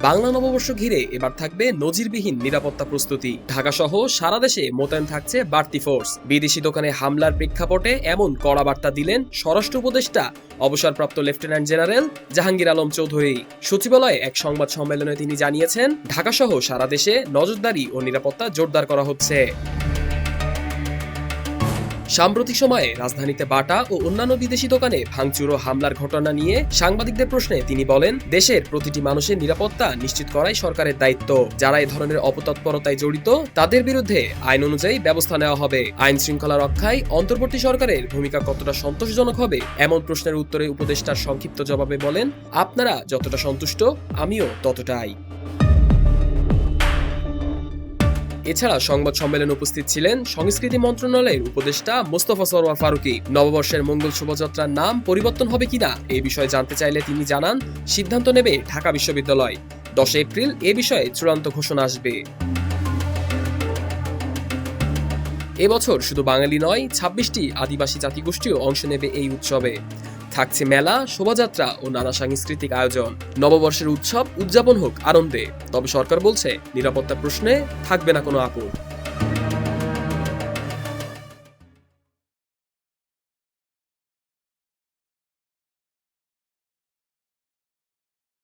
বাংলা নববর্ষ ঘিরে এবার থাকবে নজিরবিহীন নিরাপত্তা প্রস্তুতি। ঢাকা সহ সারা দেশে মোতায়েন থাকছে বাড়তি ফোর্স। বিদেশি দোকানে হামলার প্রেক্ষাপটে এমন কড়া বার্তা দিলেন স্বরাষ্ট্র উপদেষ্টা অবসরপ্রাপ্ত লেফটেন্যান্ট জেনারেল জাহাঙ্গীর আলম চৌধুরী। সচিবালয়ে এক সংবাদ সম্মেলনে তিনি জানিয়েছেন, ঢাকা সহ সারা দেশে নজরদারি ও নিরাপত্তা জোরদার করা হচ্ছে। সাম্প্রতিক সময়ে রাজধানীতে বাটা ও অন্যান্য বিদেশি দোকানে ভাঙচুর ও হামলার ঘটনা নিয়ে সাংবাদিকদের প্রশ্নে তিনি বলেন, দেশের প্রতিটি মানুষের নিরাপত্তা নিশ্চিত করাই সরকারের দায়িত্ব। যারা এই ধরনের অপতৎপরতায় জড়িত তাদের বিরুদ্ধে আইন অনুযায়ী ব্যবস্থা নেওয়া হবে। আইন শৃঙ্খলা রক্ষায় অন্তর্বর্তী সরকারের ভূমিকা কতটা সন্তোষজনক হবে এমন প্রশ্নের উত্তরে উপদেষ্টার সংক্ষিপ্ত জবাবে বলেন, আপনারা যতটা সন্তুষ্ট আমিও ততটাই। এছাড়া সংবাদ সম্মেলনে উপস্থিত ছিলেন সংস্কৃতি মন্ত্রণালয়ের উপদেষ্টা মোস্তফা সরওয়ার ফারুকী। নববর্ষের মঙ্গল শোভাযাত্রার নাম পরিবর্তন হবে কিনা এই বিষয়ে জানতে চাইলে তিনি জানান, সিদ্ধান্ত নেবে ঢাকা বিশ্ববিদ্যালয়। 10 এপ্রিল এ বিষয়ে চূড়ান্ত ঘোষণা আসবে। এবছর শুধু বাঙালি নয়, 26টি আদিবাসী জাতিগোষ্ঠীও অংশ নেবে এই উৎসবে। থাকছে মেলা, শোভাযাত্রা ও নানা সাংস্কৃতিক আয়োজন। নববর্ষের উৎসব উদযাপন হোক আনন্দে, তবে সরকার বলছে নিরাপত্তা প্রশ্নে থাকবে না কোনো আপোষ।